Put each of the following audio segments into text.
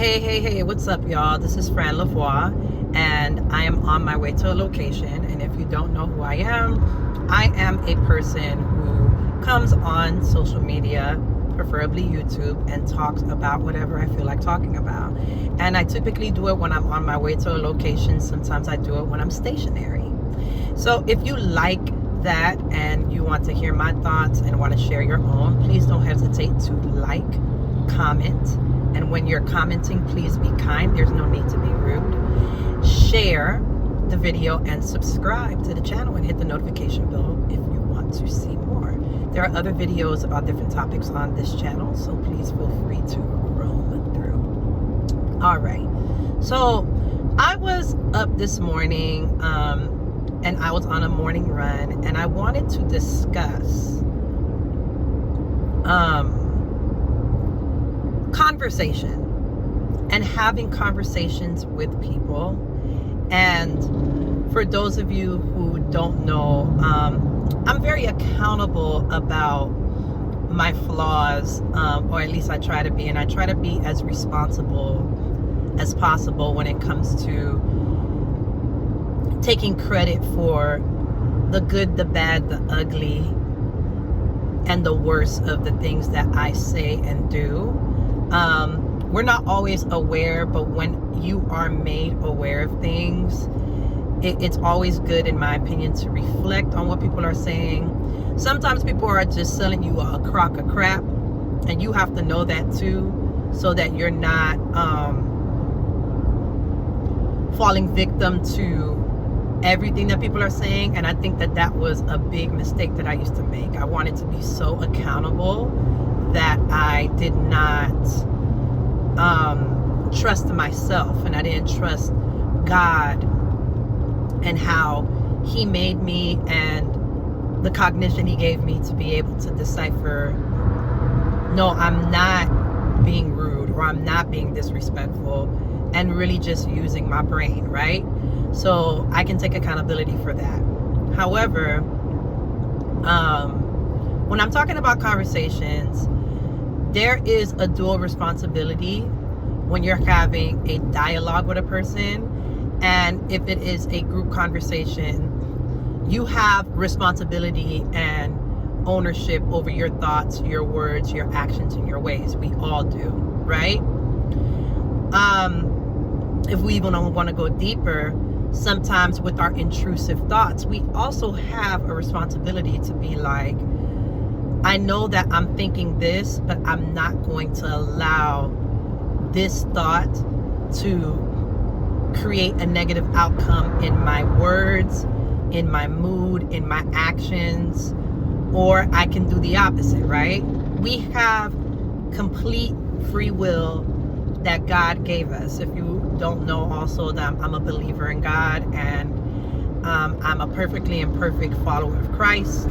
Hey, what's up, y'all? This is Fran Lavoie, and I am on my way to a location. And if you don't know who I am a person who comes on social media, preferably YouTube, and talks about whatever I feel like talking about. And I typically do it when I'm on my way to a location. Sometimes I do it when I'm stationary. So if you like that and you want to hear my thoughts and want to share your own, please don't hesitate to like, comment, and when you're commenting, please be kind. There's no need to be rude. Share the video and subscribe to the channel and hit the notification bell if you want to see more. There are other videos about different topics on this channel, so please feel free to roam through. All right, so I was up this morning and I was on a morning run, and I wanted to discuss conversation and having conversations with people. And for those of you who don't know, I'm very accountable about my flaws, or at least I try to be, and I try to be as responsible as possible when it comes to taking credit for the good, the bad, the ugly, and the worst of the things that I say and do. We're not always aware, but when you are made aware of things, it's always good, in my opinion, to reflect on what people are saying. Sometimes people are just selling you a crock of crap, and you have to know that too, so that you're not falling victim to everything that people are saying. And I think that was a big mistake that I used to make. I wanted to be so accountable that I did not trust myself, and I didn't trust God and how He made me and the cognition He gave me to be able to decipher, no, I'm not being rude, or I'm not being disrespectful, and really just using my brain, right? So I can take accountability for that. However, when I'm talking about conversations, there is a dual responsibility when you're having a dialogue with a person. And if it is a group conversation, you have responsibility and ownership over your thoughts, your words, your actions, and your ways. We all do, right? If we even want to go deeper, sometimes with our intrusive thoughts, we also have a responsibility to be like, I know that I'm thinking this, but I'm not going to allow this thought to create a negative outcome in my words, in my mood, in my actions, or I can do the opposite, right? We have complete free will that God gave us. If you don't know also that I'm a believer in God, and I'm a perfectly imperfect follower of Christ.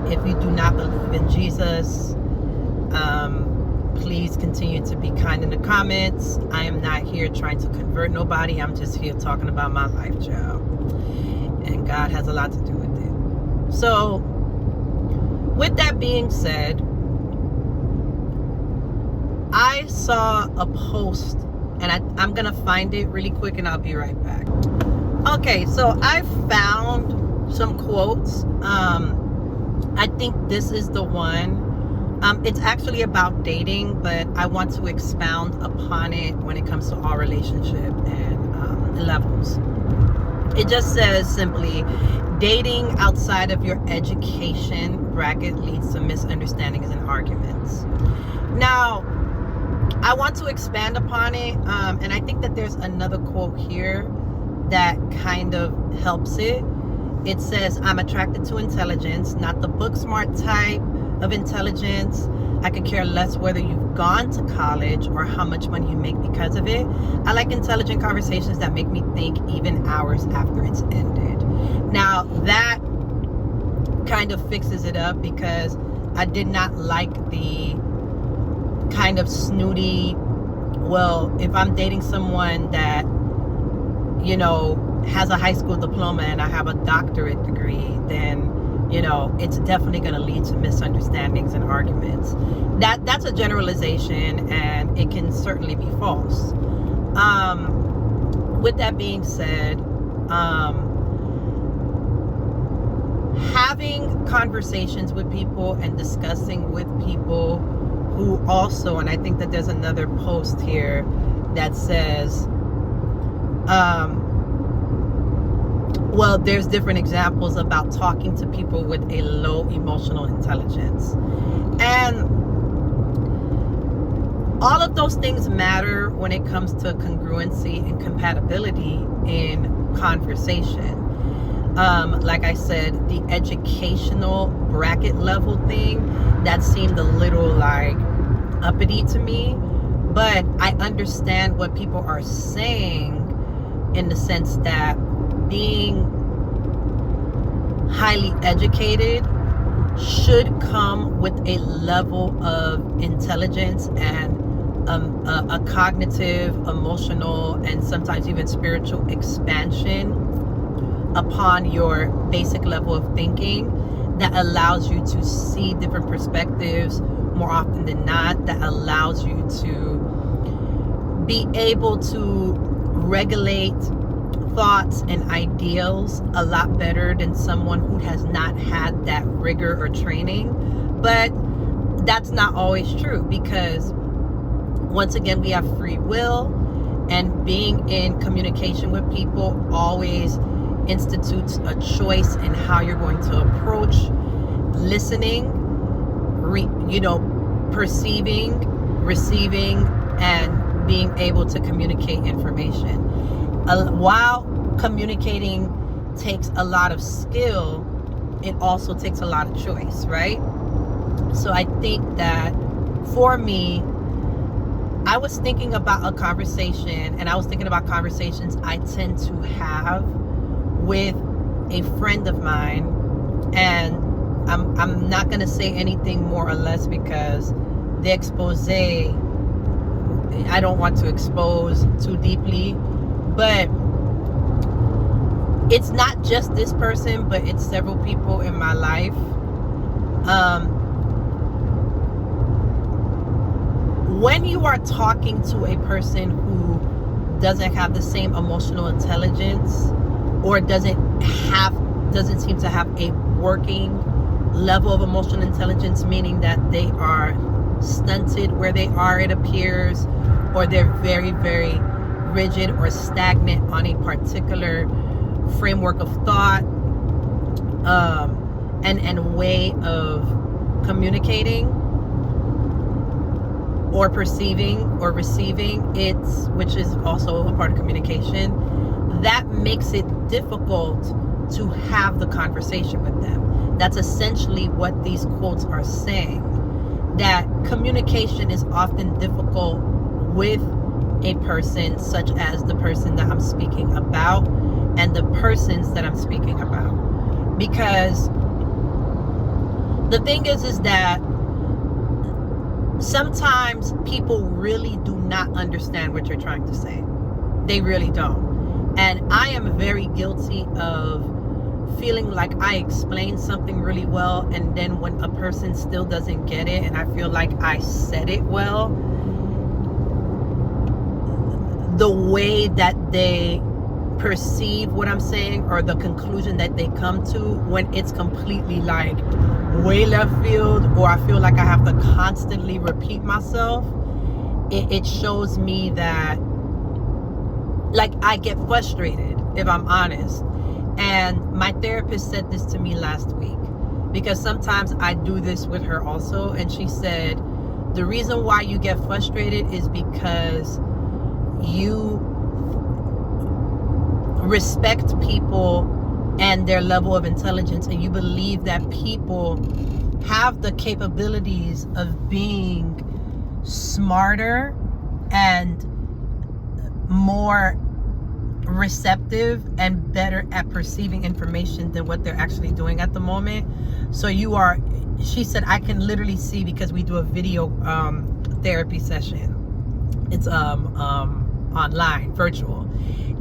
If you do not believe in Jesus, please continue to be kind in the comments. I am not here trying to convert nobody. I'm just here talking about my life, child. And God has a lot to do with it. So, with that being said, I saw a post, and I'm going to find it really quick, and I'll be right back. Okay, so I found some quotes. I think this is the one. It's actually about dating, but I want to expound upon it when it comes to our relationship and levels. It just says simply, dating outside of your education bracket leads to misunderstandings and arguments. Now, I want to expand upon it, and I think that there's another quote here that kind of helps it. It says, I'm attracted to intelligence, not the book smart type of intelligence. I could care less whether you've gone to college or how much money you make because of it. I like intelligent conversations that make me think even hours after it's ended. Now, that kind of fixes it up, because I did not like the kind of snooty, well, if I'm dating someone that, you know, has a high school diploma and I have a doctorate degree, then it's definitely going to lead to misunderstandings and arguments. That's a generalization, and it can certainly be false. With that being said, having conversations with people and discussing with people who also, and I think that there's another post here that says, well, there's different examples about talking to people with a low emotional intelligence. And all of those things matter when it comes to congruency and compatibility in conversation. Like I said, the educational bracket level thing, that seemed a little like uppity to me, but I understand what people are saying in the sense that being highly educated should come with a level of intelligence and a cognitive, emotional, and sometimes even spiritual expansion upon your basic level of thinking that allows you to see different perspectives more often than not, that allows you to be able to regulate thoughts and ideals a lot better than someone who has not had that rigor or training. But that's not always true, because once again, we have free will, and being in communication with people always institutes a choice in how you're going to approach listening, perceiving, receiving, and being able to communicate information. While communicating takes a lot of skill, it also takes a lot of choice, right? So I think that for me, I was thinking about a conversation, and I was thinking about conversations I tend to have with a friend of mine, and I'm not going to say anything more or less because the expose, I don't want to expose too deeply, but it's not just this person, but it's several people in my life. When you are talking to a person who doesn't have the same emotional intelligence, or doesn't seem to have a working level of emotional intelligence, meaning that they are stunted where they are, it appears, or they're very, very rigid or stagnant on a particular framework of thought and way of communicating or perceiving or receiving, which is also a part of communication, that makes it difficult to have the conversation with them. That's essentially what these quotes are saying, that communication is often difficult with a person such as the person that I'm speaking about and the persons that I'm speaking about. Because the thing is that sometimes people really do not understand what you're trying to say. They really don't. And I am very guilty of feeling like I explained something really well, and then when a person still doesn't get it and I feel like I said it well, the way that they perceive what I'm saying or the conclusion that they come to, when it's completely like way left field, or I feel like I have to constantly repeat myself, it shows me that, like, I get frustrated, if I'm honest. And my therapist said this to me last week, because sometimes I do this with her also, and she said, the reason why you get frustrated is because you respect people and their level of intelligence, and you believe that people have the capabilities of being smarter and more receptive and better at perceiving information than what they're actually doing at the moment. So she said, I can literally see, because we do a video therapy session. It's online, virtual.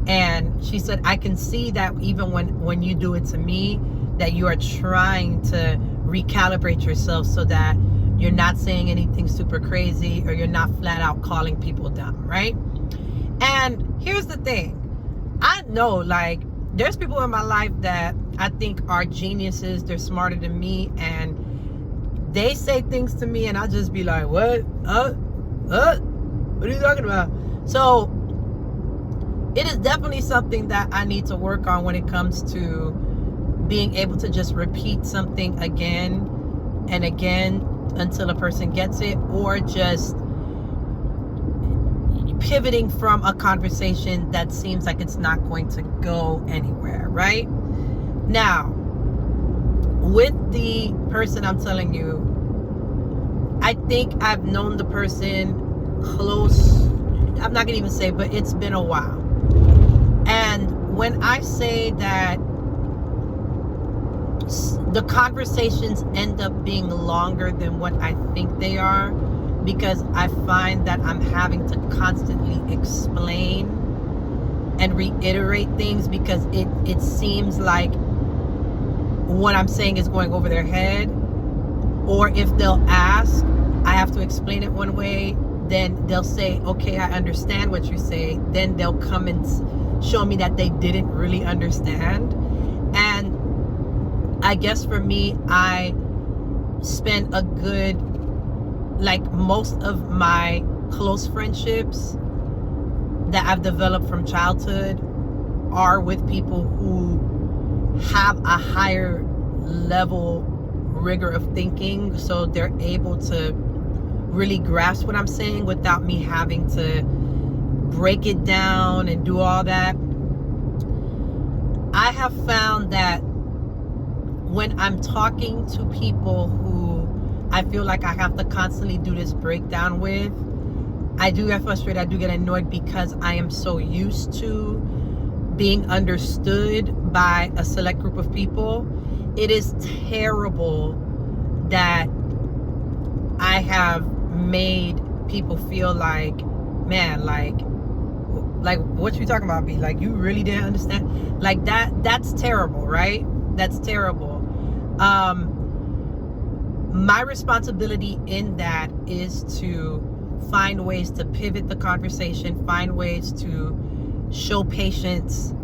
And she said, I can see that even when you do it to me, that you are trying to recalibrate yourself so that you're not saying anything super crazy, or you're not flat out calling people dumb, right? And here's the thing. I know, like, there's people in my life that I think are geniuses. They're smarter than me, and they say things to me and I just be like, what? What are you talking about? So it is definitely something that I need to work on when it comes to being able to just repeat something again and again until a person gets it, or just pivoting from a conversation that seems like it's not going to go anywhere, right? Now, with the person I'm telling you, I think I've known the person close, I'm not gonna even say, but it's been a while. And when I say that the conversations end up being longer than what I think they are, because I find that I'm having to constantly explain and reiterate things, because it seems like what I'm saying is going over their head. Or if they'll ask, I have to explain it one way, then they'll say, okay, I understand what you say. Then they'll come and show me that they didn't really understand. And I guess for me, I spent a good, like, most of my close friendships that I've developed from childhood are with people who have a higher level rigor of thinking, so they're able to really grasp what I'm saying without me having to break it down and do all that. I have found that when I'm talking to people who I feel like I have to constantly do this breakdown with, I do get frustrated, I do get annoyed, because I am so used to being understood by a select group of people. It is terrible that I have made people feel like, man, like what you talking about, B? Like, you really didn't understand? Like, that's terrible, right? That's terrible. My responsibility in that is to find ways to pivot the conversation, find ways to show patience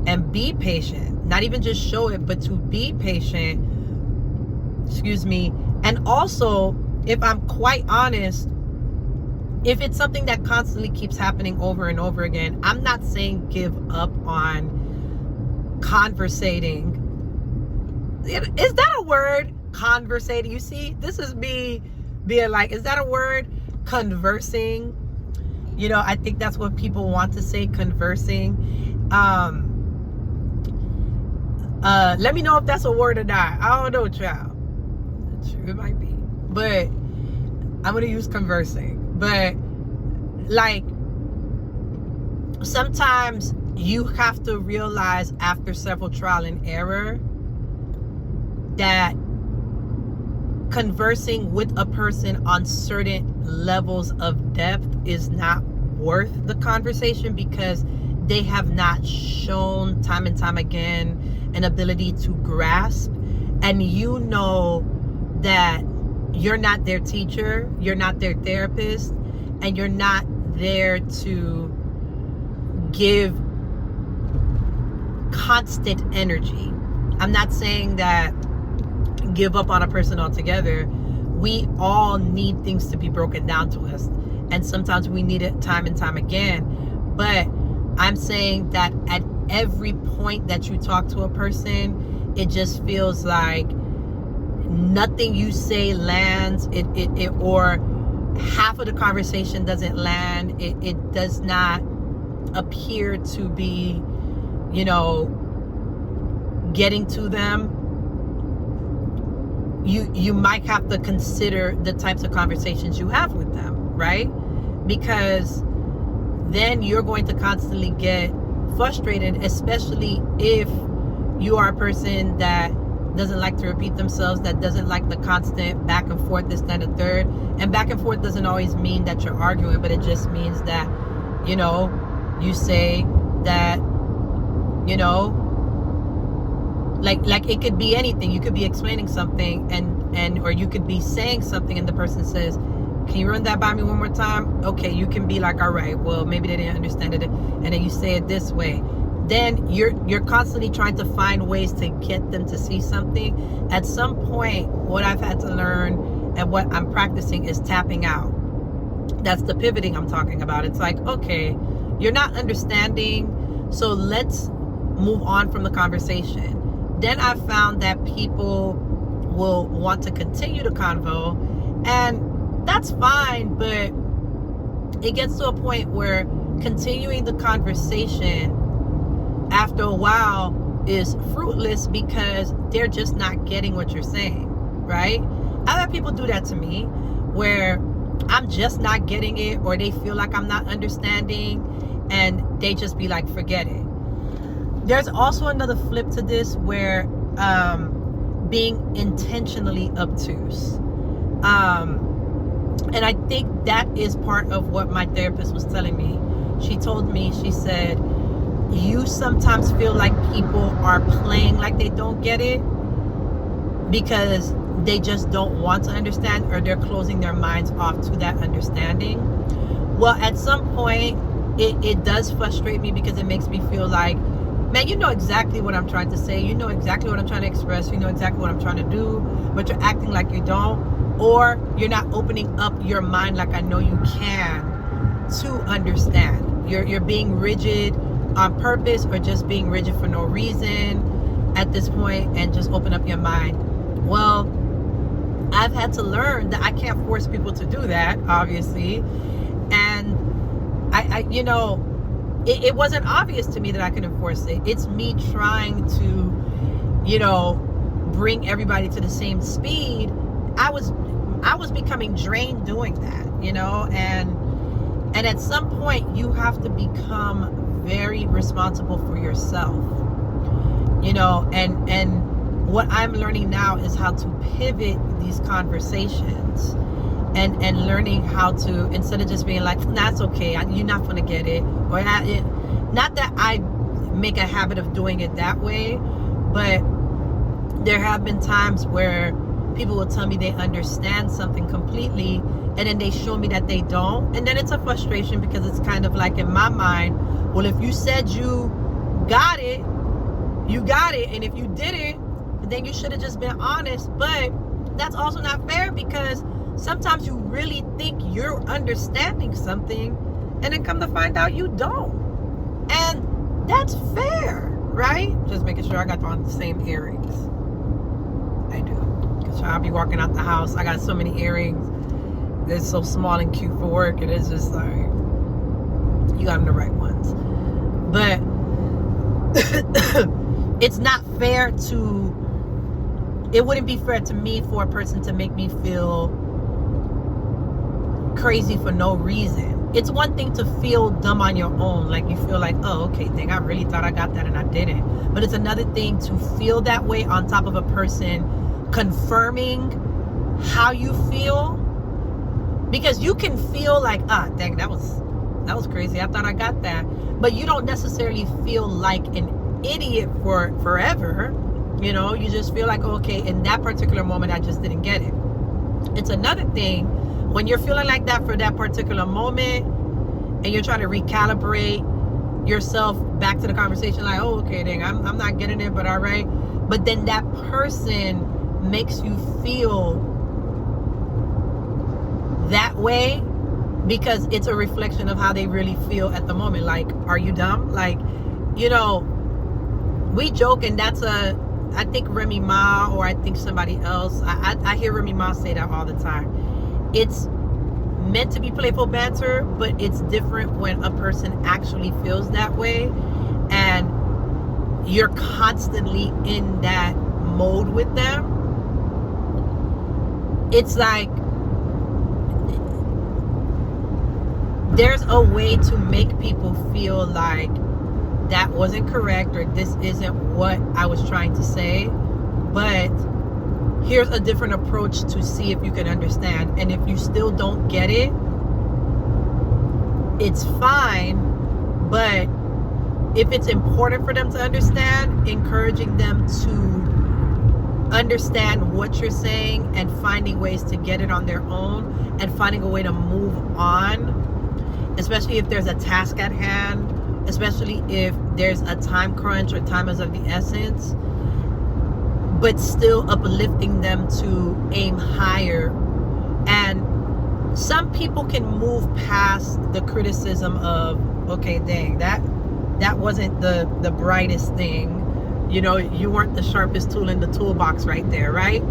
and be patient. Not even just show it, but to be patient. Excuse me. And also, if I'm quite honest, if it's something that constantly keeps happening over and over again, I'm not saying give up on conversating. Is that a word? Conversating. You see, this is me being like, is that a word? Conversing. You know, I think that's what people want to say, conversing. Let me know if that's a word or not. I don't know, child. It might be. But I'm going to use conversing. But, like, sometimes you have to realize after several trial and error that conversing with a person on certain levels of depth is not worth the conversation, because they have not shown time and time again an ability to grasp. And you know that you're not their teacher, you're not their therapist, and you're not there to give constant energy. I'm not saying that give up on a person altogether. We all need things to be broken down to us, and sometimes we need it time and time again. But I'm saying that at every point that you talk to a person, it just feels like nothing you say lands. It or half of the conversation doesn't land. It does not appear to be, you know, getting to them. You might have to consider the types of conversations you have with them, right? Because then you're going to constantly get frustrated, especially if you are a person that doesn't like to repeat themselves, that doesn't like the constant back and forth, this, that, and third. And back and forth doesn't always mean that you're arguing, but it just means that, you know, you say that, you know, Like it could be anything. You could be explaining something or you could be saying something and the person says, can you run that by me one more time? Okay, you can be like, all right, well, maybe they didn't understand it, and then you say it this way. Then you're constantly trying to find ways to get them to see something. At some point, what I've had to learn and what I'm practicing is tapping out. That's the pivoting I'm talking about. It's like, okay, you're not understanding, so let's move on from the conversation. Then I found that people will want to continue the convo, and that's fine, but it gets to a point where continuing the conversation after a while is fruitless because they're just not getting what you're saying, right? I've had people do that to me where I'm just not getting it, or they feel like I'm not understanding, and they just be like, forget it. There's also another flip to this where being intentionally obtuse. And I think that is part of what my therapist was telling me. She told me, she said, you sometimes feel like people are playing like they don't get it because they just don't want to understand, or they're closing their minds off to that understanding. Well, at some point, it does frustrate me because it makes me feel like, man, you know exactly what I'm trying to say. You know exactly what I'm trying to express. You know exactly what I'm trying to do, but you're acting like you don't. Or you're not opening up your mind like I know you can to understand. You're being rigid on purpose, or just being rigid for no reason at this point, and just open up your mind. Well, I've had to learn that I can't force people to do that, obviously. And I you know, it wasn't obvious to me that I couldn't force it. It's me trying to, you know, bring everybody to the same speed. I was becoming drained doing that, you know, and at some point you have to become very responsible for yourself, you know, and what I'm learning now is how to pivot these conversations and learning how to, instead of just being like, that's okay, you're not gonna get it, or not that I make a habit of doing it that way, but there have been times where people will tell me they understand something completely, and then they show me that they don't, and then it's a frustration because it's kind of like, in my mind, well, if you said you got it, you got it, and if you didn't, then you should have just been honest. But that's also not fair, because sometimes you really think you're understanding something, and then come to find out you don't, and that's fair, right? Just making sure I got on the same earrings. I do. So I'll be walking out the house. I got so many earrings. They're so small and cute for work. And it's just like, you got them the right ones. But it's not fair to, it wouldn't be fair to me for a person to make me feel crazy for no reason. It's one thing to feel dumb on your own. Like you feel like, oh, okay, dang, I really thought I got that and I didn't. But it's another thing to feel that way on top of a person confirming how you feel, because you can feel like, dang, that was crazy, I thought I got that, but you don't necessarily feel like an idiot for forever, you know. You just feel like, okay, in that particular moment I just didn't get it. It's another thing when you're feeling like that for that particular moment, and you're trying to recalibrate yourself back to the conversation, like, oh, okay, dang, I'm not getting it, but all right. But then that person makes you feel that way because it's a reflection of how they really feel at the moment. Like, are you dumb? Like, you know, we joke, and that's I think Remy Ma, or I think somebody else, I hear Remy Ma say that all the time. It's meant to be playful banter, but it's different when a person actually feels that way, and you're constantly in that mode with them. It's like there's a way to make people feel like that wasn't correct, or this isn't what I was trying to say, but here's a different approach to see if you can understand. And if you still don't get it, it's fine, but if it's important for them to understand, encouraging them to understand what you're saying and finding ways to get it on their own and finding a way to move on, especially if there's a task at hand, especially if there's a time crunch or time is of the essence, but still uplifting them to aim higher. And some people can move past the criticism of, okay, dang, that wasn't the brightest thing. You know, you weren't the sharpest tool in the toolbox right there, right?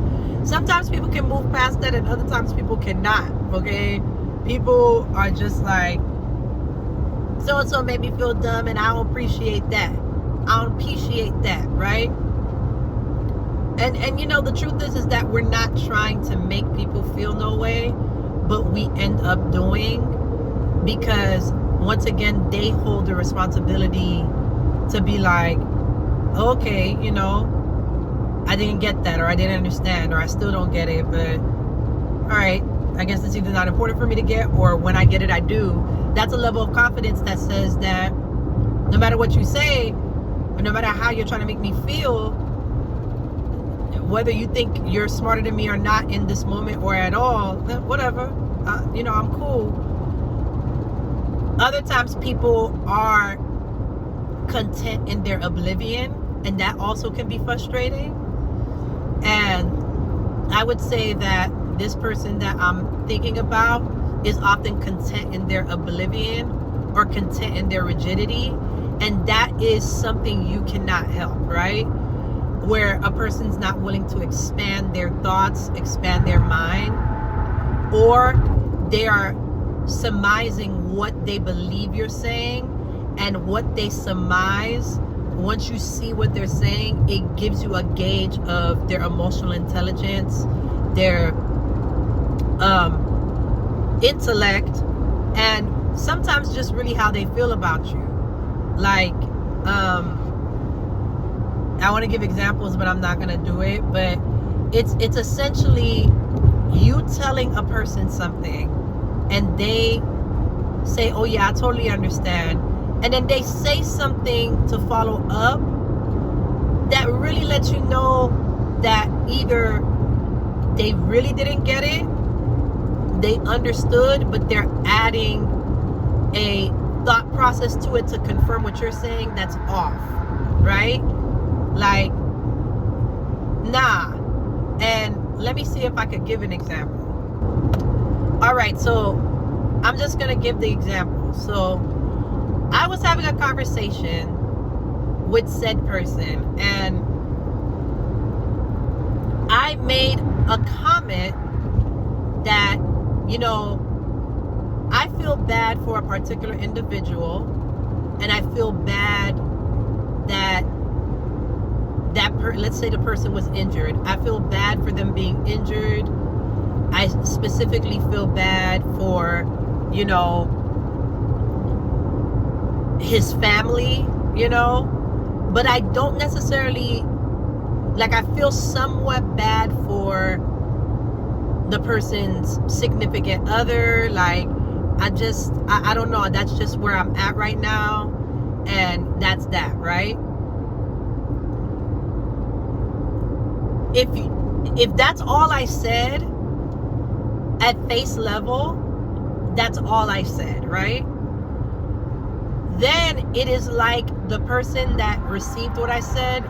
Sometimes people can move past that and other times people cannot, okay? People are just like, so-and-so made me feel dumb and I don't appreciate that. I don't appreciate that, right? And you know, the truth is that we're not trying to make people feel no way, but we end up doing, because once again, they hold the responsibility to be like, okay, you know, I didn't get that, or I didn't understand, or I still don't get it, but all right, I guess it's either not important for me to get, or when I get it, I do. That's a level of confidence that says that no matter what you say, or no matter how you're trying to make me feel, whether you think you're smarter than me or not in this moment or at all, whatever, you know, I'm cool. Other times people are content in their oblivion, and that also can be frustrating. And I would say that this person that I'm thinking about is often content in their oblivion or content in their rigidity, and that is something you cannot help, right? Where a person's not willing to expand their thoughts, expand their mind, or they are surmising what they believe you're saying, and what they surmise, once you see what they're saying, it gives you a gauge of their emotional intelligence, their intellect, and sometimes just really how they feel about you. Like, I want to give examples, but I'm not going to do it. But it's essentially you telling a person something and they say, oh yeah, I totally understand. And then they say something to follow up that really lets you know that either they really didn't get it, they understood, but they're adding a thought process to it to confirm what you're saying that's off, right? Like, nah. And let me see if I could give an example. All right, so I'm just gonna give the example. So I was having a conversation with said person, and I made a comment that, you know, I feel bad for a particular individual, and I feel bad that let's say the person was injured. I feel bad for them being injured. I specifically feel bad for, you know, his family, you know, but I don't necessarily, like, I feel somewhat bad for the person's significant other. Like, I don't know, that's just where I'm at right now, and that's that, right? If that's all I said at face level, that's all I said, right? Then it is like the person that received what I said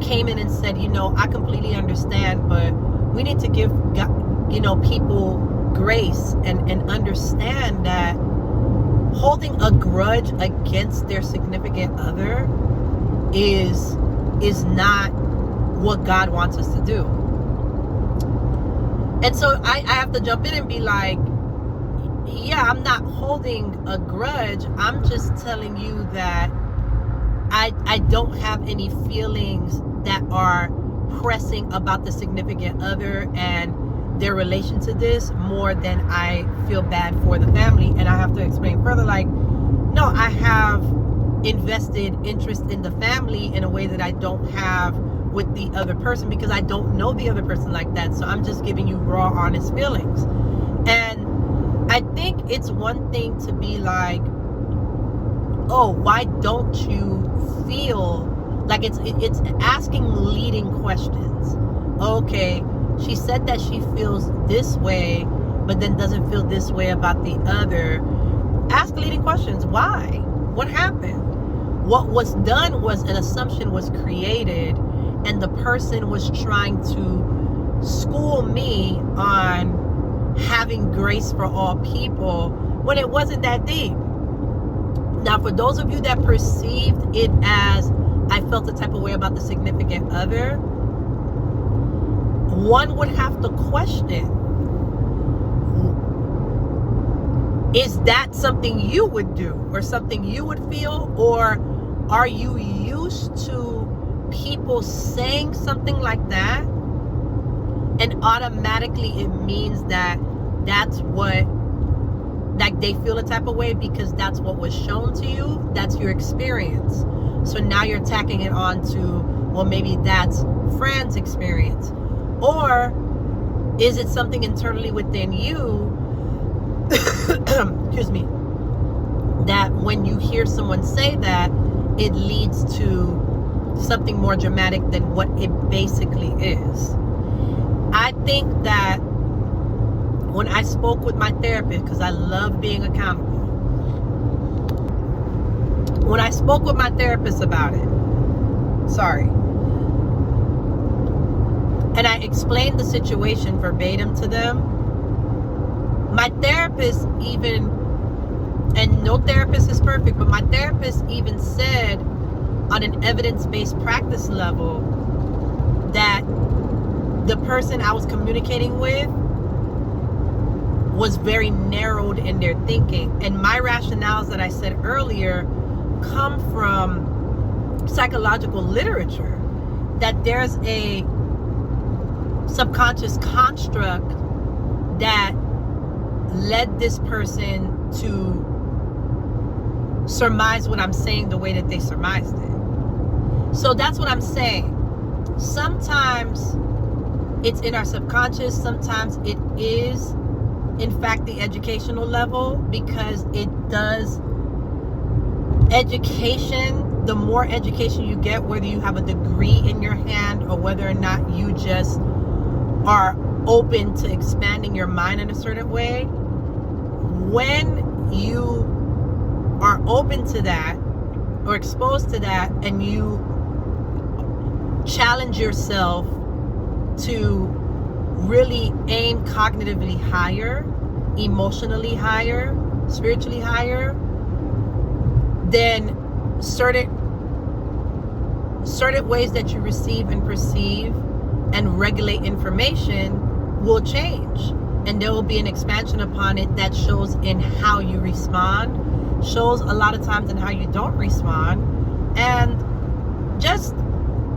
came in and said, you know, I completely understand, but we need to give, you know, people grace and understand that holding a grudge against their significant other is not what God wants us to do. And so I have to jump in and be like, yeah, I'm not holding a grudge. I'm just telling you that I don't have any feelings that are pressing about the significant other and their relation to this more than I feel bad for the family. And I have to explain further, like, no, I have invested interest in the family in a way that I don't have with the other person, because I don't know the other person like that. So I'm just giving you raw, honest feelings. And I think it's one thing to be like, oh, why don't you feel like it's asking leading questions. Okay, she said that she feels this way, but then doesn't feel this way about the other. Ask leading questions. Why? What happened? What was done was an assumption was created, and the person was trying to school me on having grace for all people when it wasn't that deep. Now, for those of you that perceived it as I felt a type of way about the significant other, one would have to question, is that something you would do or something you would feel? Or are you used to people saying something like that and automatically it means that that's what, like they feel a type of way because that's what was shown to you, that's your experience. So now you're tacking it on to, well, maybe that's Fran's experience. Or is it something internally within you, excuse me, that when you hear someone say that, it leads to something more dramatic than what it basically is? I think that when I spoke with my therapist, because I love being accountable, when I spoke with my therapist about it, and I explained the situation verbatim to them, my therapist even, and no therapist is perfect, but my therapist even said on an evidence-based practice level that the person I was communicating with was very narrowed in their thinking. And my rationales that I said earlier come from psychological literature, that there's a subconscious construct that led this person to surmise what I'm saying the way that they surmised it. So that's what I'm saying. Sometimes it's in our subconscious, sometimes it is in fact the educational level, because it does education, the more education you get, whether you have a degree in your hand or whether or not you just are open to expanding your mind in a certain way, when you are open to that or exposed to that and you challenge yourself to really aim cognitively higher, emotionally higher, spiritually higher, then certain ways that you receive and perceive and regulate information will change, and there will be an expansion upon it that shows in how you respond, shows a lot of times in how you don't respond, and just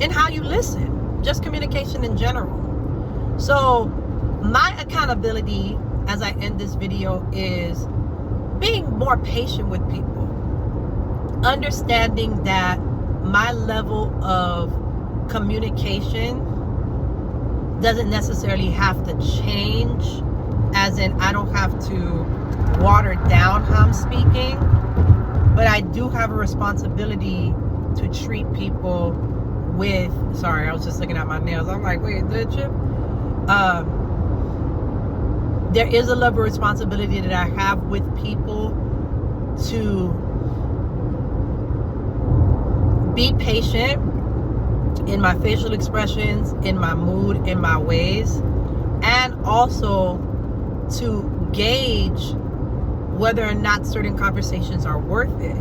in how you listen, just communication in general. So my accountability as I end this video is being more patient with people, understanding that my level of communication doesn't necessarily have to change, as in I don't have to water down how I'm speaking, but I do have a responsibility to treat people with, sorry, I was just looking at my nails, I'm like, wait, did you? There is a level of responsibility that I have with people to be patient in my facial expressions, in my mood, in my ways, and also to gauge whether or not certain conversations are worth it.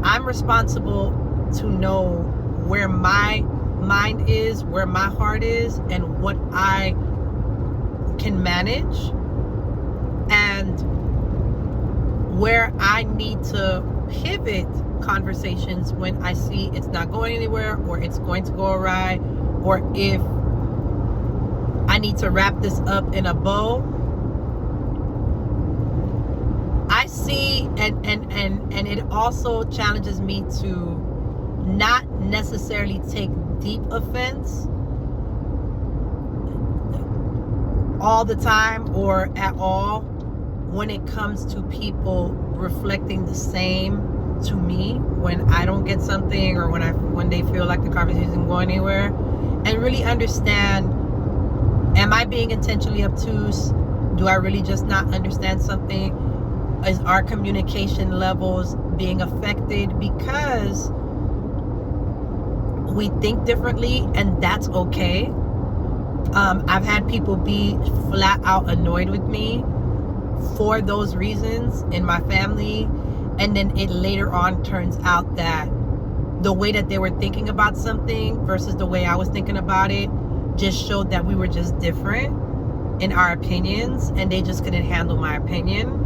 I'm responsible to know where my mind is, where my heart is, and what I can manage, and where I need to pivot conversations when I see it's not going anywhere, or it's going to go awry, or if I need to wrap this up in a bow. I see, and it also challenges me to not necessarily take deep offense all the time or at all when it comes to people reflecting the same to me when I don't get something, or when they feel like the conversation isn't going anywhere, and really understand, am I being intentionally obtuse? Do I really just not understand something? Is our communication levels being affected because we think differently? And that's okay. I've had people be flat out annoyed with me for those reasons in my family, and then it later on turns out that the way that they were thinking about something versus the way I was thinking about it just showed that we were just different in our opinions, and they just couldn't handle my opinion.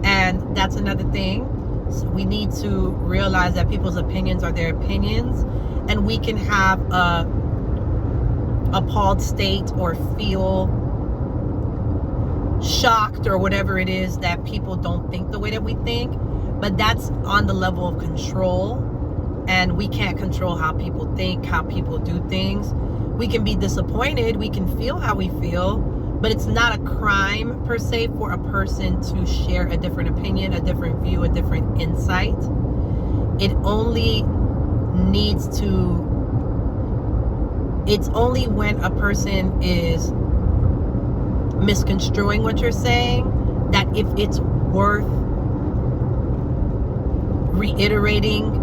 And that's another thing. So we need to realize that people's opinions are their opinions, and we can have a appalled state or feel shocked or whatever it is that people don't think the way that we think, but that's on the level of control, and we can't control how people think, how people do things. We can be disappointed, we can feel how we feel, but it's not a crime per se for a person to share a different opinion, a different view, a different insight. It's only when a person is misconstruing what you're saying that if it's worth reiterating,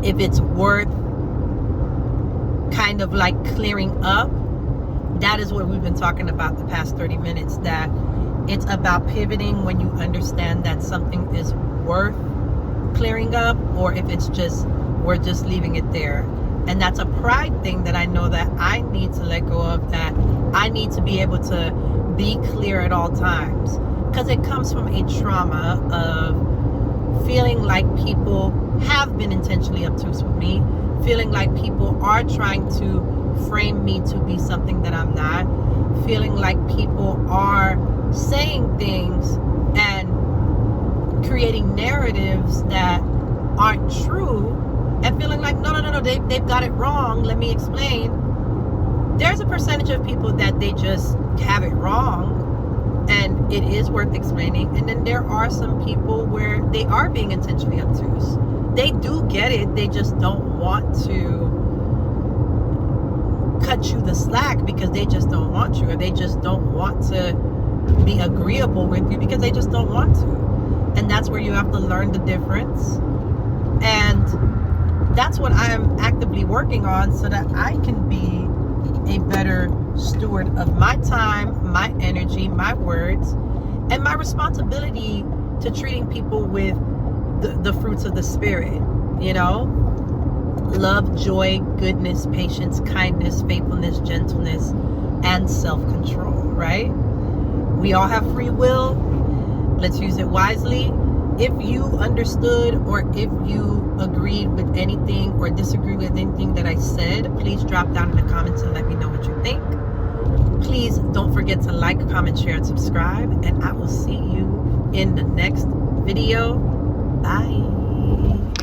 if it's worth kind of like clearing up. That is what we've been talking about the past 30 minutes, that it's about pivoting when you understand that something is worth clearing up, or if it's just, we're just leaving it there. And that's a pride thing that I know that I need to let go of, that I need to be able to be clear at all times, because it comes from a trauma of feeling like people have been intentionally obtuse with me, feeling like people are trying to frame me to be something that I'm not, feeling like people are saying things and creating narratives that aren't true, and feeling like, no, they've got it wrong, let me explain. There's a percentage of people that they just have it wrong, and it is worth explaining. And then there are some people where they are being intentionally obtuse. They do get it, they just don't want to cut you the slack because they just don't want you, or they just don't want to be agreeable with you because they just don't want to. And that's where you have to learn the difference. And that's what I am actively working on, so that I can be a better steward of my time, my energy, my words, and my responsibility to treating people with the fruits of the spirit, you know? Love, joy, goodness, patience, kindness, faithfulness, gentleness, and self-control, right? We all have free will. Let's use it wisely. If you understood, or if you agreed with anything or disagreed with anything that I said, please drop down in the comments and let me know what you think. Please don't forget to like, comment, share, and subscribe. And I will see you in the next video. Bye.